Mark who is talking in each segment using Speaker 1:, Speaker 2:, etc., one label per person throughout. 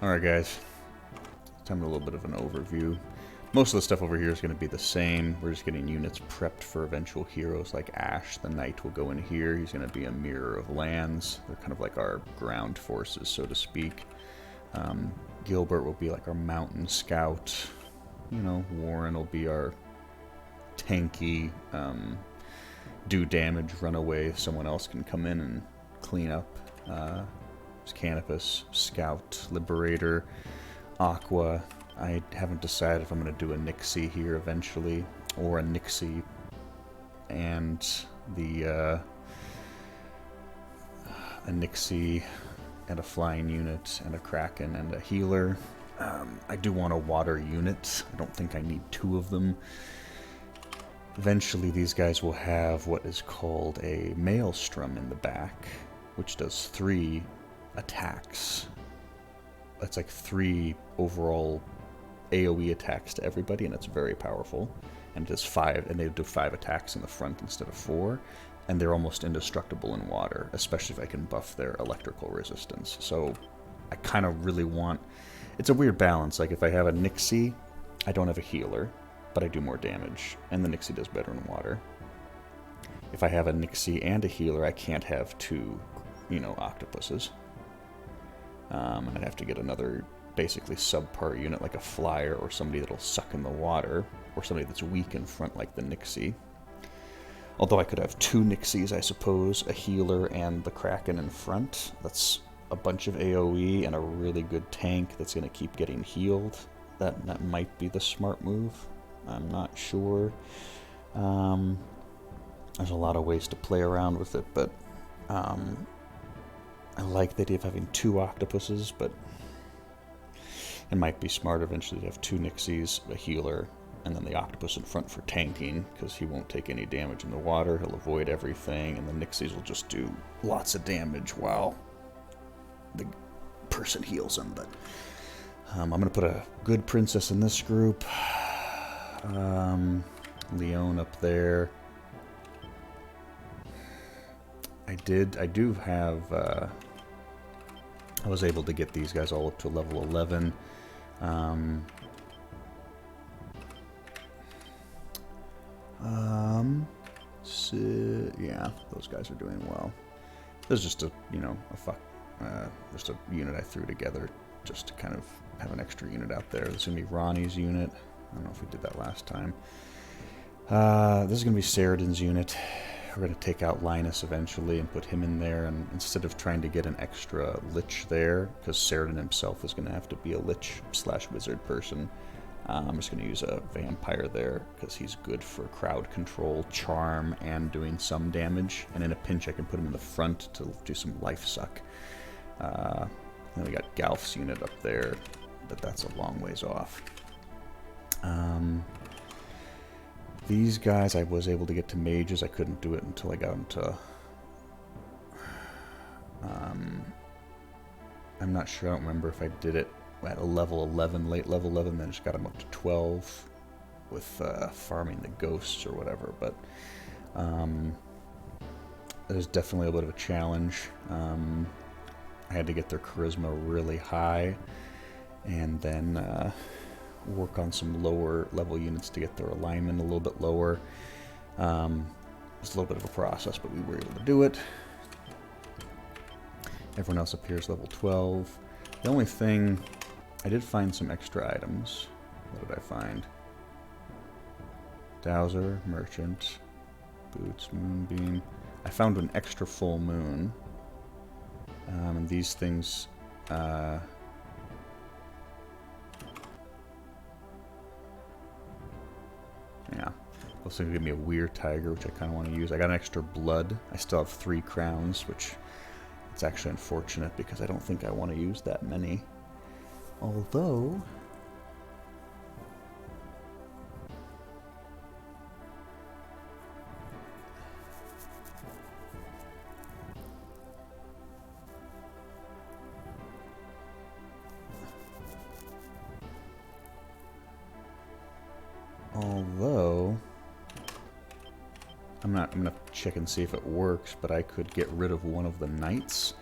Speaker 1: Alright guys, time for a little bit of an overview. Most of the stuff over here is going to be the same. We're just getting units prepped for eventual heroes like Ash. The Knight will go in here. He's going to be a mirror of lands. They're kind of like our ground forces, so to speak. Gilbert will be like our mountain scout. You know, Warren will be our tanky, do damage, run away. Someone else can come in and clean up. Canopus, Scout, Liberator, Aqua. I haven't decided if I'm going to do a Nixie here eventually, or a Nixie and a Nixie and a flying unit and a Kraken and a healer. I do want a water unit. I don't think I need two of them. Eventually these guys will have what is called a Maelstrom in the back, which does 3 attacks. That's like 3 overall AoE attacks to everybody, and it's very powerful. And it does 5, and they do 5 attacks in the front instead of 4, and they're almost indestructible in water, especially if I can buff their electrical resistance. So I kind of really want... It's a weird balance. Like if I have a Nixie, I don't have a healer, but I do more damage, and the Nixie does better in water. If I have a Nixie and a healer, I can't have 2, you know, octopuses. I'd have to get another basically subpar unit like a flyer or somebody that'll suck in the water, or somebody that's weak in front like the Nixie. Although I could have 2 Nixies, I suppose, a healer and the Kraken in front. That's a bunch of AoE and a really good tank that's going to keep getting healed. That might be the smart move. I'm not sure. There's a lot of ways to play around with it, but I like the idea of having 2 octopuses, but it might be smart eventually to have 2 Nixies, a healer, and then the octopus in front for tanking, because he won't take any damage in the water, he'll avoid everything, and the Nixies will just do lots of damage while the person heals him. But I'm going to put a good princess in this group. Leon up there. I do have, I was able to get these guys all up to level 11. So, yeah, those guys are doing well. This is just a, you know, just a unit I threw together just to kind of have an extra unit out there. This is going to be Ronnie's unit. I don't know if we did that last time. This is going to be Saradin's unit. We're going to take out Linus eventually and put him in there, and instead of trying to get an extra Lich there, because Saradin himself is going to have to be a Lich/Wizard person, I'm just going to use a Vampire there, because he's good for crowd control, charm, and doing some damage, and in a pinch I can put him in the front to do some life suck. Then we got Galf's unit up there, but that's a long ways off. These guys I was able to get to mages. I couldn't do it until I got them to... I'm not sure. I don't remember if I did it at a level 11, late level 11, then just got them up to 12 with farming the ghosts or whatever. But it was definitely a bit of a challenge. I had to get their charisma really high, and then... work on some lower level units to get their alignment a little bit lower. It's a little bit of a process, but we were able to do it. Everyone else up here is level 12. The only thing, I did find some extra items. What did I find? Dowser, Merchant, Boots, Moonbeam. I found an extra full moon. And these things... yeah, looks like it'll give me a weird tiger, which I kind of want to use. I got an extra blood. I still have 3 crowns, which it's actually unfortunate because I don't think I want to use that many. Although... I'm going to check and see if it works, but I could get rid of one of the knights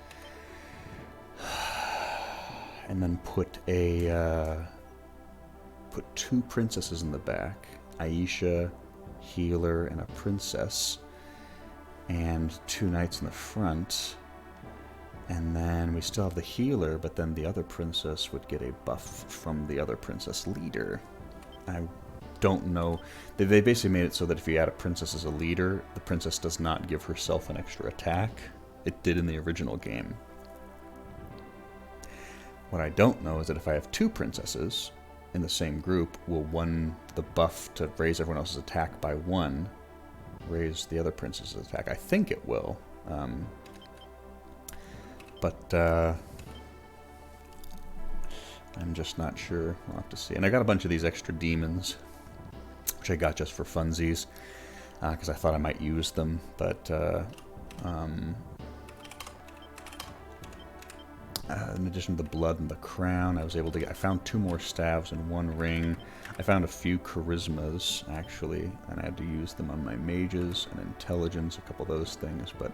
Speaker 1: and then put two princesses in the back, Aisha, healer, and a princess, and 2 knights in the front. And then we still have the healer, but then the other princess would get a buff from the other princess leader. I don't know. They basically made it so that if you add a princess as a leader, the princess does not give herself an extra attack. It did in the original game. What I don't know is that if I have 2 princesses in the same group, will the buff to raise everyone else's attack by 1 raise the other princess's attack? I think it will. But I'm just not sure. We'll have to see. And I got a bunch of these extra demons, which I got just for funsies, because I thought I might use them. But in addition to the blood and the crown, I was able to get. I found 2 more staves and 1 ring. I found a few charismas actually, and I had to use them on my mages and intelligence, a couple of those things. But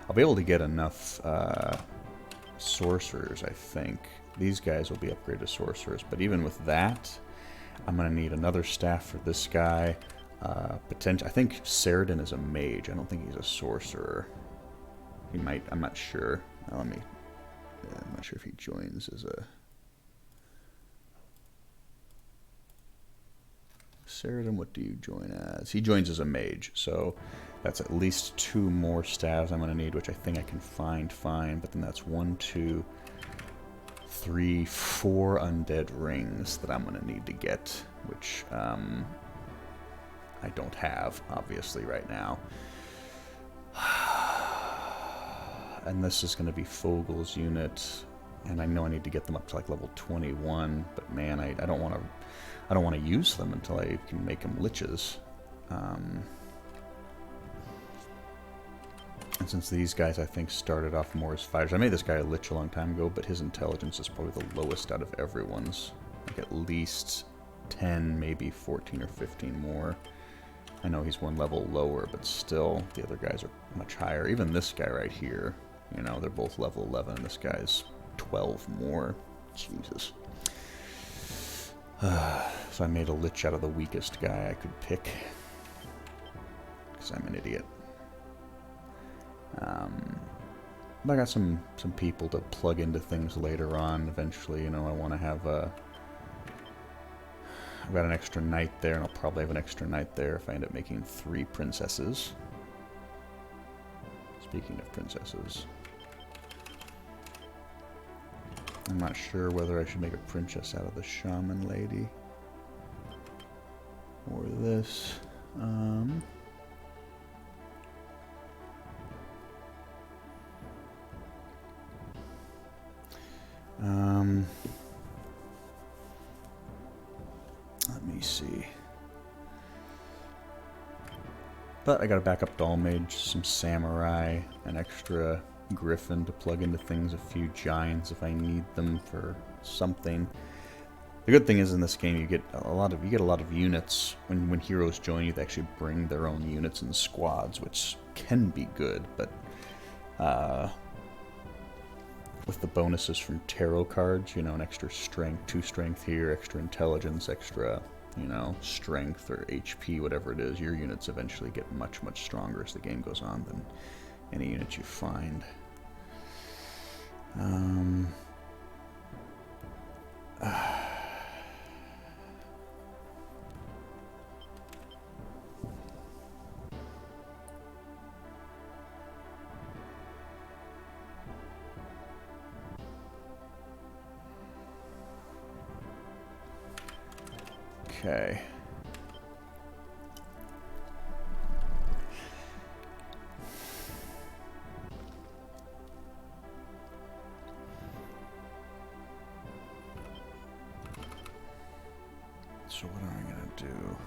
Speaker 1: I'll be able to get enough sorcerers, I think. These guys will be upgraded to sorcerers, but even with that, I'm going to need another staff for this guy. I think Saradin is a mage. I don't think he's a sorcerer. He might. I'm not sure. Now, I'm not sure if he joins as a... Saradin, what do you join as? He joins as a mage, so that's at least 2 more staves I'm going to need, which I think I can find fine. But then that's 1, 2, 3, 4 undead rings that I'm going to need to get, which I don't have, obviously, right now. And this is going to be Fogel's unit, and I know I need to get them up to like level 21. But man, I don't want to use them until I can make them liches. And since these guys, I think, started off more as fighters. I made this guy a lich a long time ago, but his intelligence is probably the lowest out of everyone's. Like at least 10, maybe 14 or 15 more. I know he's 1 level lower, but still, the other guys are much higher. Even this guy right here, you know, they're both level 11, and this guy's 12 more. Jesus. So I made a lich out of the weakest guy I could pick, because I'm an idiot. But I got some people to plug into things later on. Eventually, you know, I want to have a... I've got an extra knight there, and I'll probably have an extra knight there if I end up making 3 princesses. Speaking of princesses, I'm not sure whether I should make a princess out of the shaman lady or this. Let me see. But I got a backup doll mage, some samurai, an extra griffin to plug into things, a few giants if I need them for something. The good thing is in this game you get a lot of units. When heroes join you, they actually bring their own units and squads, which can be good, but with the bonuses from tarot cards, you know, an extra strength, 2 strength here, extra intelligence, extra, you know, strength or HP, whatever it is, your units eventually get much, much stronger as the game goes on than any unit you find. Okay. So what am I gonna do?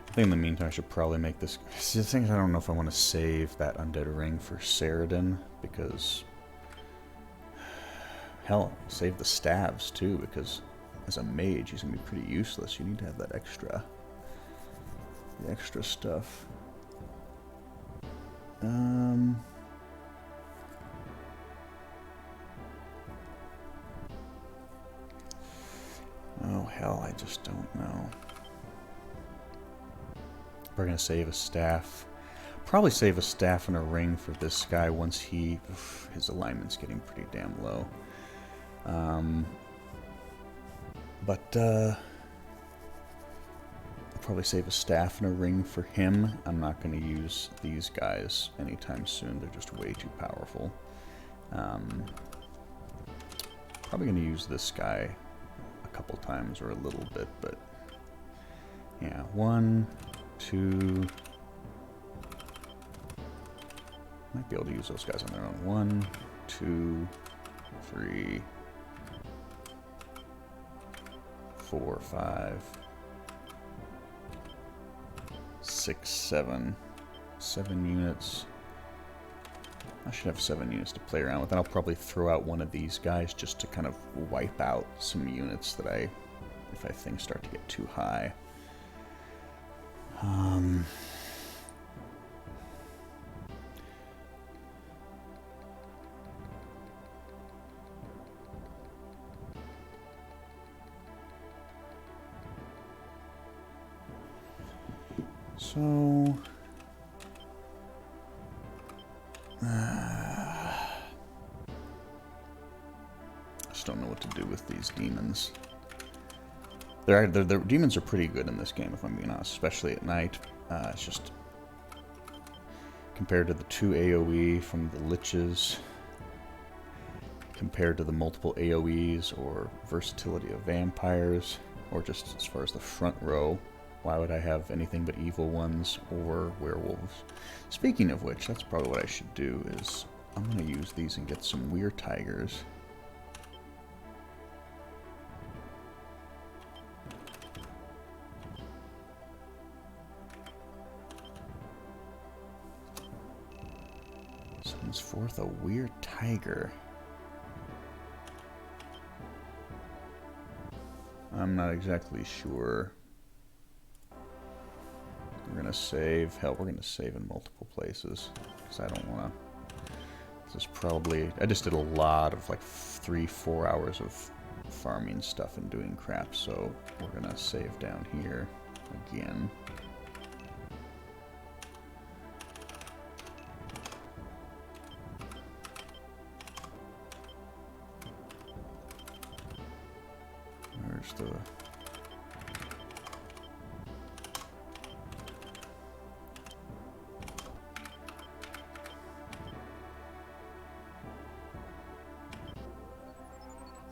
Speaker 1: I think in the meantime I should probably make this... See, the thing is, I don't know if I want to save that undead ring for Saradin, because... Hell, save the staves too, because as a mage he's gonna be pretty useless. You need to have that extra... the extra stuff. hell, I just don't know. We're gonna save a staff. Probably save a staff and a ring for this guy once he... his alignment's getting pretty damn low. I'll probably save a staff and a ring for him. I'm not going to use these guys anytime soon. They're just way too powerful. Probably going to use this guy a couple times or a little bit, but yeah, 1, 2... Might be able to use those guys on their own. 1, 2, 3, 4, 5, 6, 7. 7 units. I should have 7 units to play around with. And I'll probably throw out one of these guys just to kind of wipe out some units that if I think start to get too high. So, I just don't know what to do with these demons. Their demons are pretty good in this game, if I'm being honest, especially at night. It's just compared to the 2 AoE from the Liches, compared to the multiple AoEs or versatility of vampires, or just as far as the front row. Why would I have anything but evil ones or werewolves? Speaking of which, that's probably what I should do, is I'm going to use these and get some weird tigers. Someone's forth a weird tiger. I'm not exactly sure. We're going to save. Hell, we're going to save in multiple places. Because I don't want to... This is probably... I just did a lot of like 3-4 hours of farming stuff and doing crap. So we're going to save down here again. Where's the...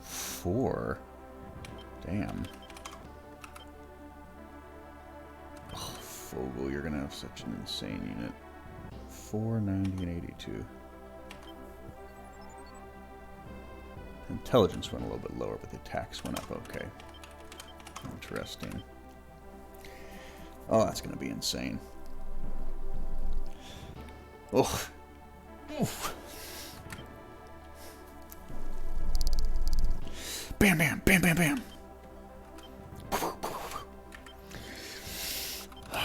Speaker 1: Four. Damn. Oh, Fogel, you're gonna have such an insane unit. 490 and 82. Intelligence went a little bit lower, but the attacks went up. Okay. Interesting. Oh, that's gonna be insane. Oh. Oof. Bam, bam, bam, bam, bam.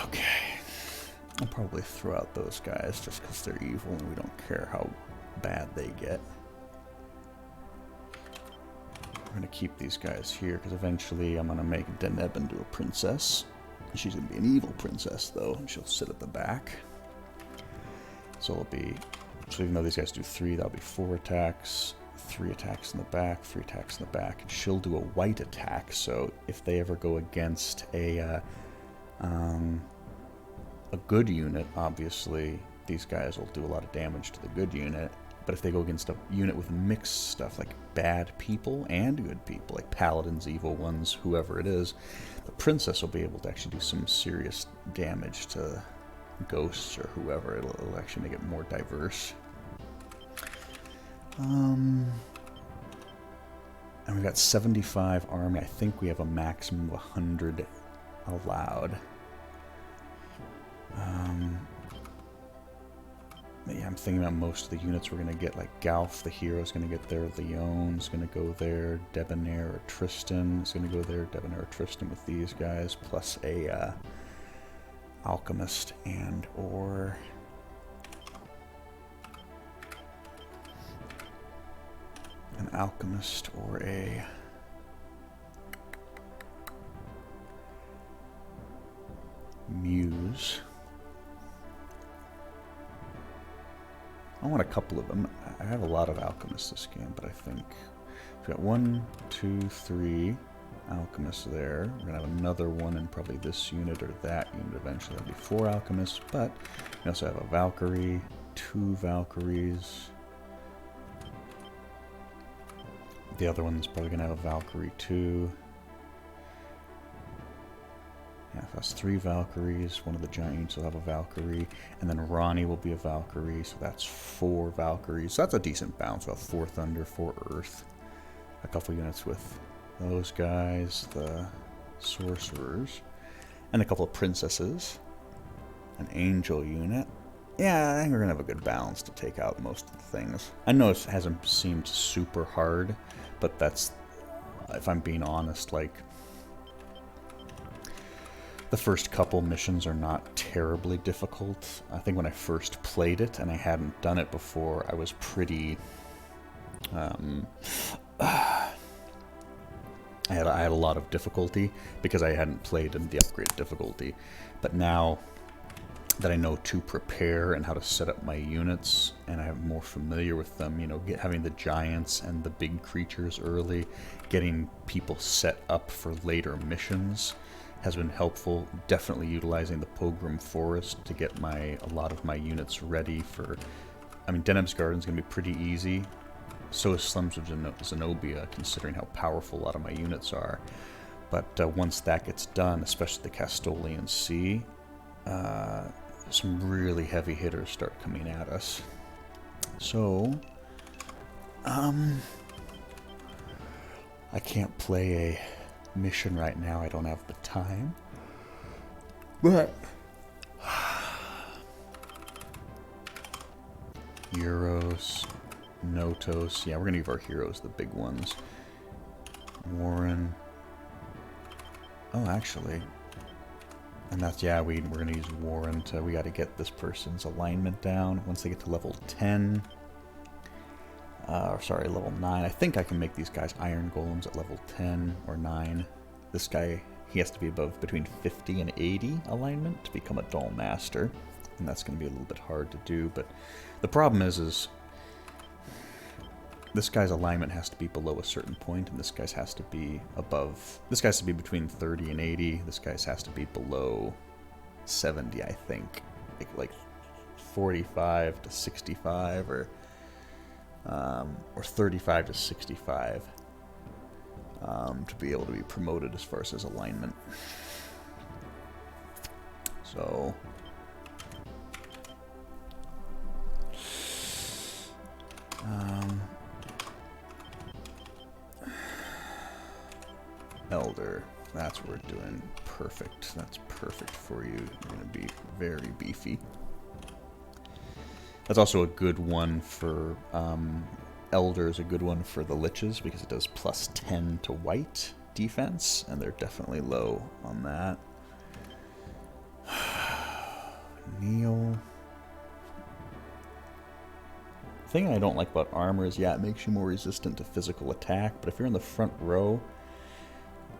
Speaker 1: Okay. I'll probably throw out those guys just because they're evil and we don't care how bad they get. We're going to keep these guys here because eventually I'm going to make Deneb into a princess. She's going to be an evil princess, though, and she'll sit at the back. So it'll be... So even though these guys do 3, that'll be 4 attacks. 3 attacks in the back, 3 attacks in the back, and she'll do a white attack. So if they ever go against a good unit, obviously these guys will do a lot of damage to the good unit. But if they go against a unit with mixed stuff, like bad people and good people, like paladins, evil ones, whoever it is, the princess will be able to actually do some serious damage to ghosts or whoever. It'll actually make it more diverse. And we've got 75 army. I think we have a maximum of 100 allowed. Yeah, I'm thinking about most of the units we're going to get, like Galf, the hero, is going to get there. Leon's going to go there. Debonair or Tristan is going to go there. Debonair or Tristan with these guys, plus a alchemist and or... an alchemist or a Muse. I want a couple of them. I have a lot of Alchemists this game, but I think we've got 1, 2, 3 Alchemists there. We're going to have another one in probably this unit or that unit eventually. That'll be 4 Alchemists, but we also have a Valkyrie, 2 Valkyries. The other one's probably going to have a Valkyrie too. Yeah, that's 3 Valkyries. One of the giant units will have a Valkyrie. And then Ronnie will be a Valkyrie, so that's 4 Valkyries. So that's a decent balance. About 4 Thunder, 4 Earth. A couple units with those guys, the Sorcerers. And a couple of Princesses. An Angel unit. Yeah, I think we're going to have a good balance to take out most of the things. I know it hasn't seemed super hard, but that's, if I'm being honest, like, the first couple missions are not terribly difficult. I think when I first played it, and I hadn't done it before, I was pretty... I had a lot of difficulty because I hadn't played in the upgraded difficulty. But now that I know to prepare and how to set up my units, and I'm more familiar with them, you know, having the giants and the big creatures early, getting people set up for later missions has been helpful. Definitely utilizing the Pogrom Forest to get a lot of my units ready for... I mean, Deneb's Garden's going to be pretty easy. So is Slums of Zenobia, considering how powerful a lot of my units are. But once that gets done, especially the Castolian Sea, some really heavy hitters start coming at us. So, I can't play a mission right now. I don't have the time. But Euros, Notos. Yeah, we're gonna give our heroes the big ones. Warren. Oh, actually. And that's, yeah, we're going to use Warren to, we got to get this person's alignment down. Once they get to level 10, sorry, level 9, I think I can make these guys Iron Golems at level 10 or 9. This guy, he has to be above between 50 and 80 alignment to become a Dull Master. And that's going to be a little bit hard to do, but the problem is this guy's alignment has to be below a certain point, and this guy's has to be above. This guy's has to be between 30 and 80. This guy's has to be below 70, I think. Like 45 to 65, or 35 to 65, to be able to be promoted as far as his alignment. So... Elder, that's what we're doing. Perfect. That's perfect for you. You're going to be very beefy. That's also a good one for... Elder is a good one for the Liches because it does plus 10 to white defense, and they're definitely low on that. Neil. The thing I don't like about armor is, yeah, it makes you more resistant to physical attack, but if you're in the front row,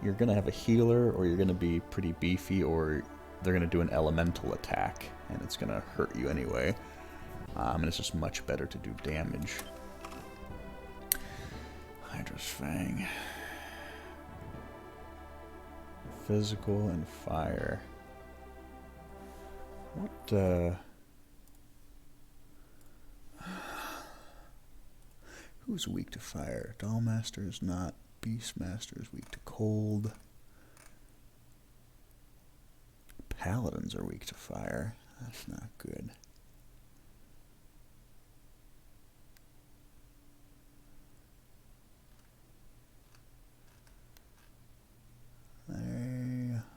Speaker 1: you're going to have a healer, or you're going to be pretty beefy, or they're going to do an elemental attack, and it's going to hurt you anyway. And it's just much better to do damage. Hydra's Fang. Physical and fire. What, who's weak to fire? Dollmaster is not. Beastmaster is weak to cold. Paladins are weak to fire. That's not good.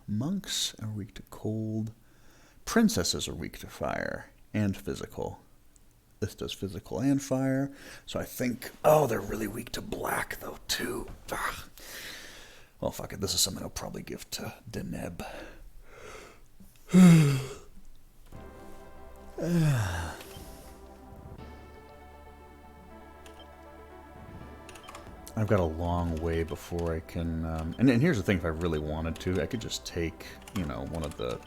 Speaker 1: Monks are weak to cold. Princesses are weak to fire and physical. This does physical and fire, so I think... Oh, they're really weak to black, though, too. Ugh. Well, fuck it. This is something I'll probably give to Deneb. I've got a long way before I can... and here's the thing, if I really wanted to, I could just take, you know, one of the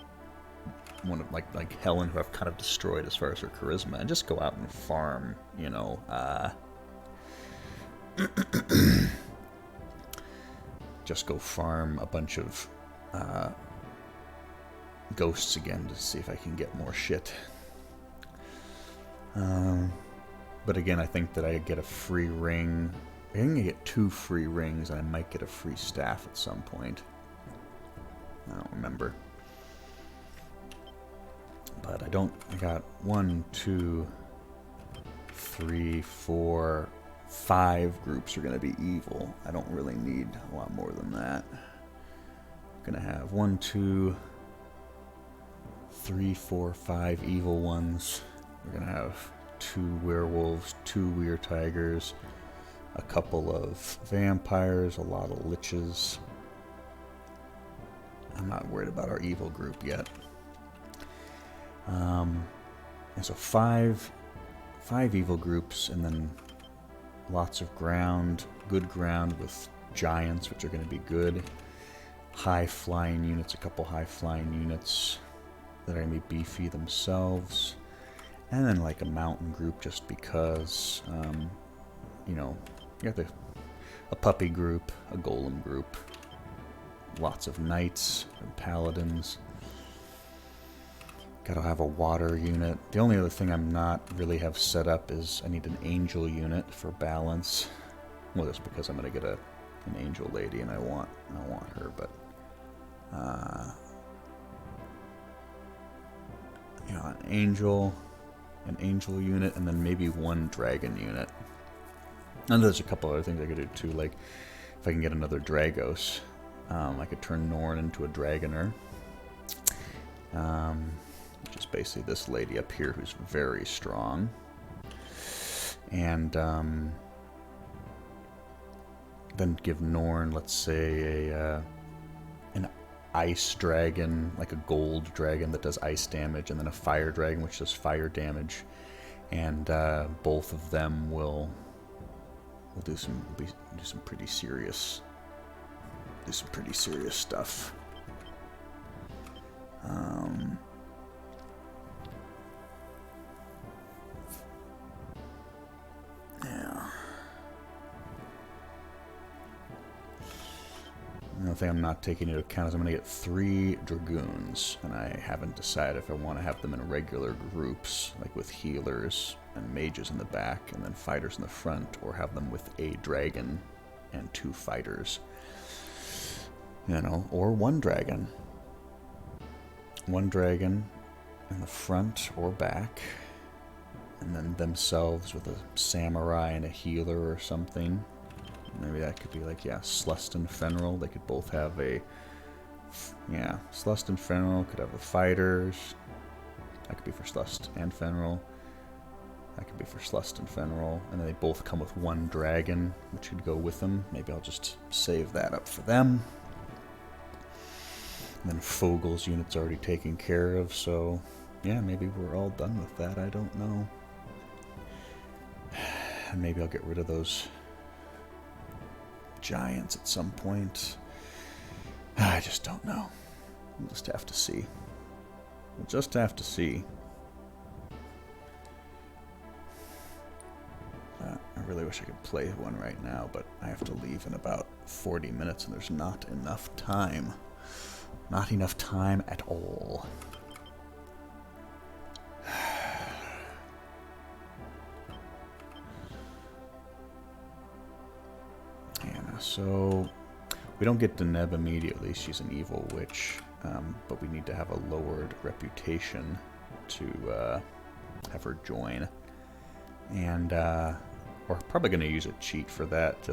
Speaker 1: one of like Helen, who I've kind of destroyed as far as her charisma, and just go out and farm, you know, just go farm a bunch of ghosts again to see if I can get more shit. But again, I think that I get a free ring. I think I get 2 free rings, and I might get a free staff at some point. I don't remember. But I got 1, 2, 3, 4, 5 groups are going to be evil. I don't really need a lot more than that. I'm going to have 1, 2, 3, 4, 5 evil ones. We're going to have 2 werewolves, 2 weir tigers, a couple of vampires, a lot of liches. I'm not worried about our evil group yet. And so 5 evil groups, and then lots of ground, good ground with giants, which are going to be good. High flying units, a couple high flying units that are going to be beefy themselves. And then like a mountain group, just because, you know, you got a puppy group, a golem group, lots of knights and paladins. Gotta have a water unit. The only other thing I'm not really have set up is I need an angel unit for balance. Well, that's because I'm gonna get an angel lady, and I want her, but you know, an angel unit, and then maybe 1 dragon unit. And there's a couple other things I could do too, like if I can get another Dragos, I could turn Norn into a Dragoner. Which is basically this lady up here who's very strong. And then give Norn, let's say, an ice dragon, like a gold dragon that does ice damage, and then a fire dragon which does fire damage. And both of them will do some pretty serious stuff. Yeah. Another thing I'm not taking into account is I'm going to get 3 dragoons, and I haven't decided if I want to have them in regular groups, like with healers and mages in the back, and then fighters in the front, or have them with a dragon and 2 fighters. You know, or 1 dragon. 1 dragon in the front or back, and then themselves with a samurai and a healer or something. Maybe that could be like, yeah, Slust and Fenril. They could both have a... Yeah, Slust and Fenril could have the fighters. That could be for Slust and Fenril. That could be for Slust and Fenril. And then they both come with 1 dragon, which could go with them. Maybe I'll just save that up for them. And then Fogel's unit's already taken care of, so... Yeah, maybe we're all done with that. I don't know. And maybe I'll get rid of those giants at some point. I just don't know. We'll just have to see. We'll just have to see. I really wish I could play one right now, but I have to leave in about 40 minutes, and there's not enough time. Not enough time at all. So, we don't get Deneb immediately. She's an evil witch, but we need to have a lowered reputation to have her join. And we're probably going to use a cheat for that.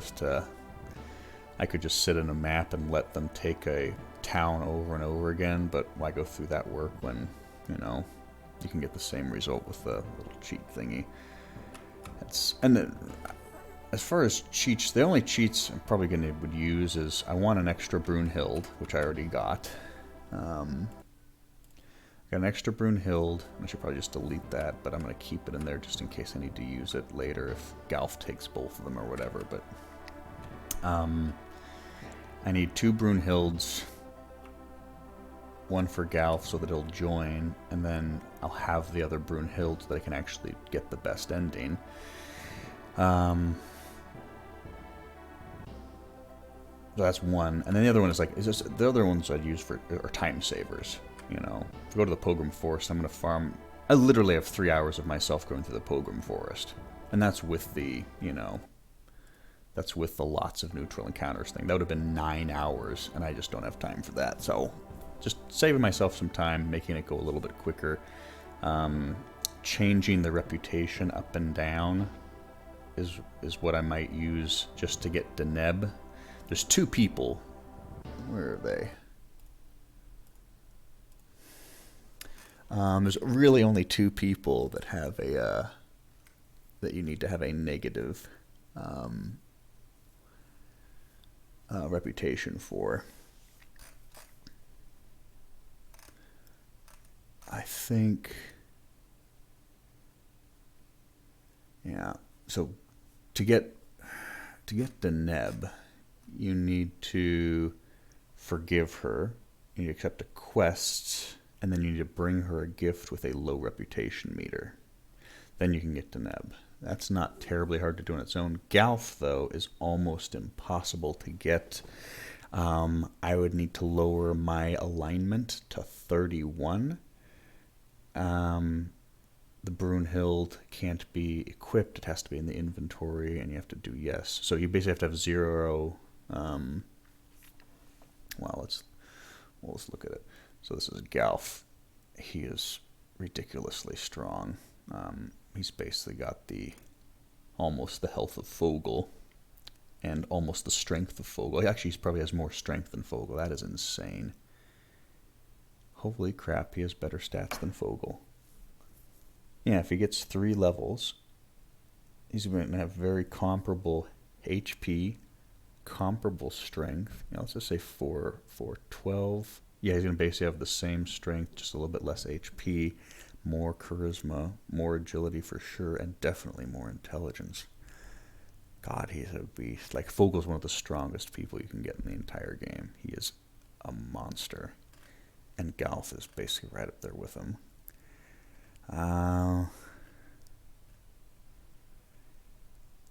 Speaker 1: I could just sit in a map and let them take a town over and over again, but why go through that work when, you know, you can get the same result with the little cheat thingy. As far as cheats, the only cheats I'm probably would use is I want an extra Brunhild, which I already got. Got an extra Brunhild. I should probably just delete that, but I'm going to keep it in there just in case I need to use it later if Galf takes both of them or whatever. But I need 2 Brunhilds. one for Galf so that he'll join, and then I'll have the other Brunhild so that I can actually get the best ending. So that's one, and then the other one is like, the other ones I'd use for are time savers. You know, if I go to the Pilgrim Forest, I'm gonna farm. I literally have 3 hours of myself going through the Pilgrim Forest, and that's with the, you know, that's with the lots of neutral encounters thing. That would have been 9 hours, and I just don't have time for that. So, just saving myself some time, making it go a little bit quicker, changing the reputation up and down is what I might use just to get Deneb. There's 2 people. Where are they? There's really only 2 people that have a that you need to have a negative reputation for. I think, yeah. So to get Deneb, you need to forgive her. You need to accept a quest, and then you need to bring her a gift with a low reputation meter. Then you can get Deneb. That's not terribly hard to do on its own. Galf, though, is almost impossible to get. I would need to lower my alignment to 31. The Brunhild can't be equipped. It has to be in the inventory, and you have to do yes. So you basically have to have 0. Well, let's look at it. So this is Galf. He is ridiculously strong. He's basically got almost the health of Fogel and almost the strength of Fogel. Actually, he probably has more strength than Fogel. That is insane. Holy crap, he has better stats than Fogel. Yeah, if he gets 3 levels, he's going to have very comparable HP, comparable strength. You know, let's just say 412. Yeah, he's going to basically have the same strength, just a little bit less HP, more charisma, more agility for sure, and definitely more intelligence. God, he's a beast. Like, Fogel's one of the strongest people you can get in the entire game. He is a monster. And Galf is basically right up there with him.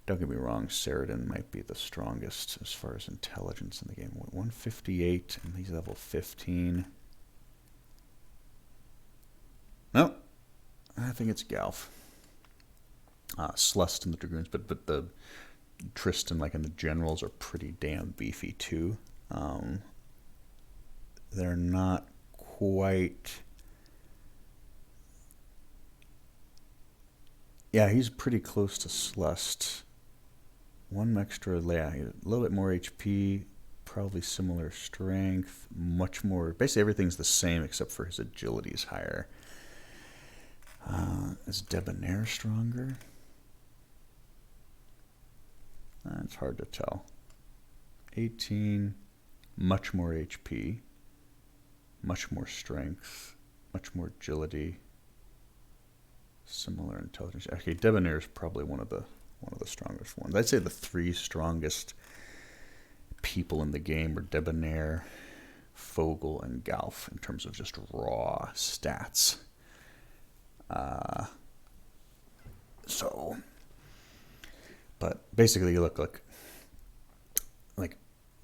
Speaker 1: Don't get me wrong, Saradin might be the strongest as far as intelligence in the game. 158, and he's level 15. No, I think it's Galf. Slust and the Dragoons, but the Tristan, like, and the generals are pretty damn beefy too. They're not quite. Yeah, he's pretty close to Slust. 1 extra, yeah, a little bit more HP, probably similar strength, much more. Basically, everything's the same except for his agility is higher. Is Debonair stronger? It's hard to tell. 18, much more HP, much more strength, much more agility, similar intelligence. Okay, Debonair is probably one of the strongest ones. I'd say the 3 strongest people in the game are Debonair, Fogel, and Galf in terms of just raw stats. But basically, you look like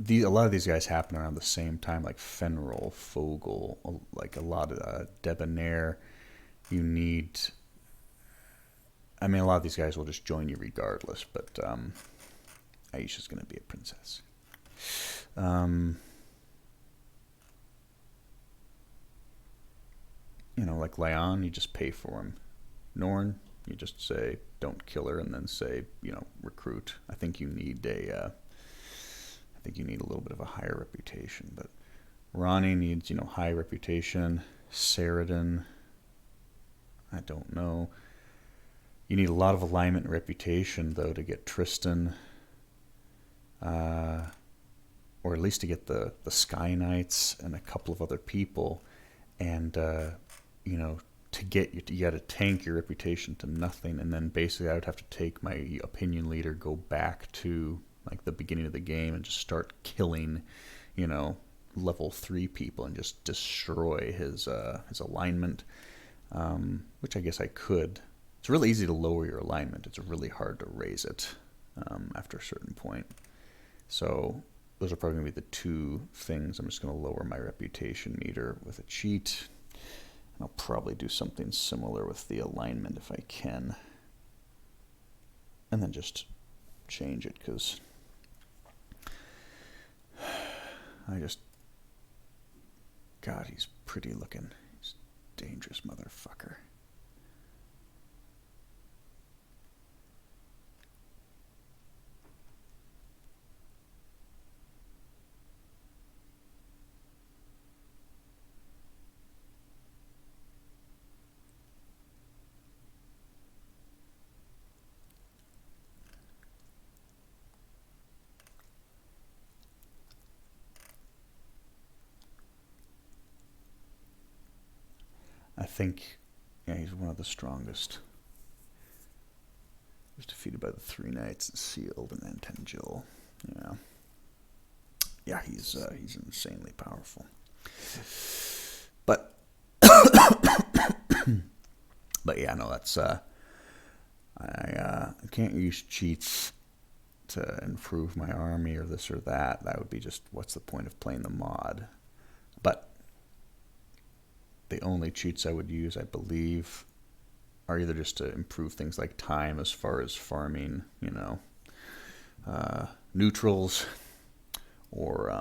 Speaker 1: a lot of these guys happen around the same time, like Fenril, Fogel, like a lot of Debonair. You need. I mean, a lot of these guys will just join you regardless, but Aisha's going to be a princess. You know, like Leon, you just pay for him. Norn, you just say, don't kill her, and then say, you know, recruit. I think you need a little bit of a higher reputation, but Ronnie needs, you know, high reputation. Saradin, I don't know. You need a lot of alignment and reputation, though, to get Tristan, or at least to get the Sky Knights and a couple of other people, and you know, to get you got to tank your reputation to nothing, and then basically I would have to take my opinion leader, go back to like the beginning of the game, and just start killing, you know, level 3 people and just destroy his alignment, which I guess I could. It's really easy to lower your alignment. It's really hard to raise it after a certain point. So those are probably going to be the two things. I'm just going to lower my reputation meter with a cheat. I'll probably do something similar with the alignment if I can. And then just change it, because God, he's pretty looking. He's a dangerous motherfucker. I think, yeah, he's one of the strongest. He was defeated by the 3 knights and sealed, and then 10 Jill. Yeah, he's insanely powerful. But but yeah, no, that's I can't use cheats to improve my army or this or that. That would be just, what's the point of playing the mod? But the only cheats I would use, I believe, are either just to improve things like time as far as farming, neutrals, or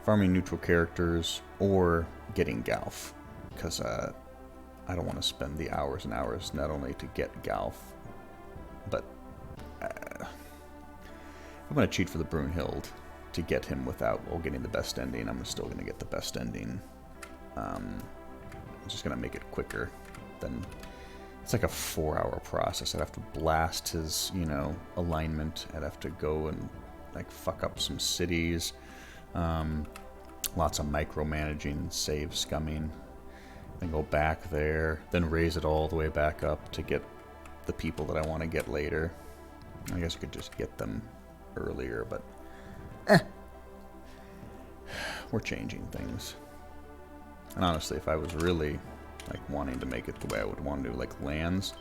Speaker 1: farming neutral characters, or getting Galf, because I don't want to spend the hours and hours not only to get Galf, but I'm going to cheat for the Brunhild to get him without getting the best ending. I'm still going to get the best ending. I'm just going to make it quicker. Then it's like a 4-hour process. I'd have to blast his, alignment. I'd have to go and fuck up some cities. Lots of micromanaging, save scumming. Then go back there. Then raise it all the way back up to get the people that I want to get later. I guess I could just get them earlier, but we're changing things. And honestly, if I was really wanting to make it the way I would want to do, lands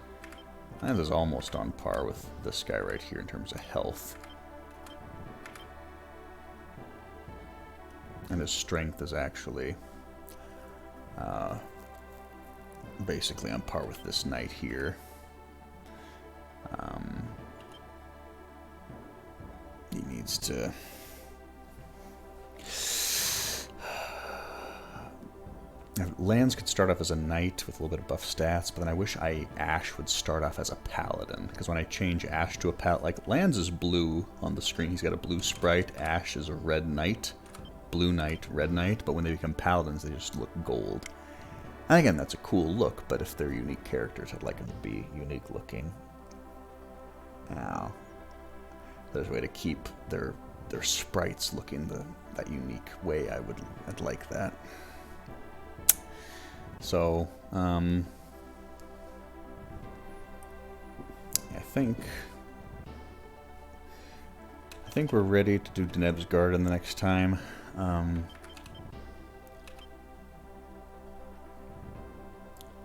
Speaker 1: is almost on par with this guy right here in terms of health. And his strength is actually basically on par with this knight here. He needs to... Lands could start off as a knight with a little bit of buff stats, but then I wish Ash would start off as a paladin, because when I change Ash to a paladin, Lands is blue on the screen, he's got a blue sprite. Ash is a red knight, blue knight, red knight, but when they become paladins, they just look gold. And again, that's a cool look, but if they're unique characters, I'd like them to be unique looking. Now, there's a way to keep their sprites looking that unique way. I'd like that. So, I think we're ready to do Deneb's Garden the next time.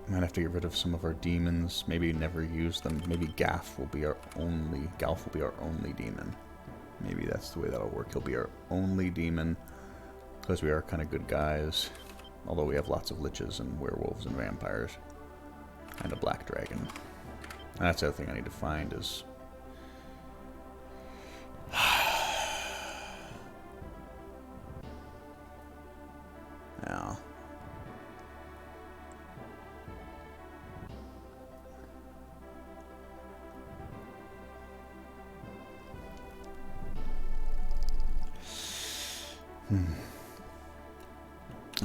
Speaker 1: Might have to get rid of some of our demons. Maybe never use them. Maybe Galf will be our only demon. Maybe that's the way that'll work. He'll be our only demon, because we are kind of good guys. Although we have lots of liches and werewolves and vampires. And a black dragon. And that's the other thing I need to find is... Now...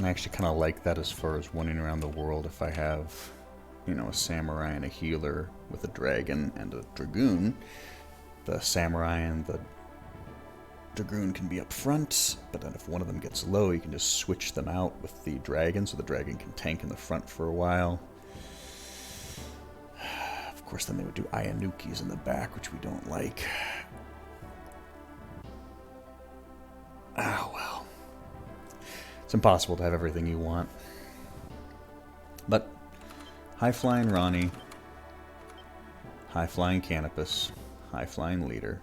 Speaker 1: I actually kind of like that as far as running around the world. If I have, a samurai and a healer with a dragon and a dragoon, the samurai and the dragoon can be up front, but then if one of them gets low, you can just switch them out with the dragon, so the dragon can tank in the front for a while. Of course, then they would do Ayanukis in the back, which we don't like. It's impossible to have everything you want. But high-flying Ronnie, high-flying Canopus, high-flying Leader,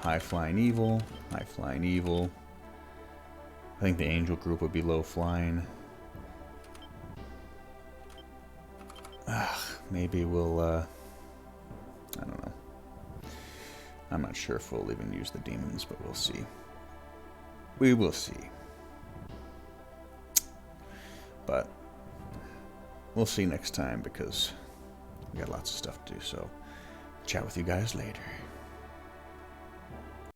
Speaker 1: high-flying Evil, high-flying Evil. I think the Angel group would be low-flying. Maybe we'll, I don't know. I'm not sure if we'll even use the demons, but we'll see. We will see. But we'll see next time because we got lots of stuff to do, so chat with you guys later.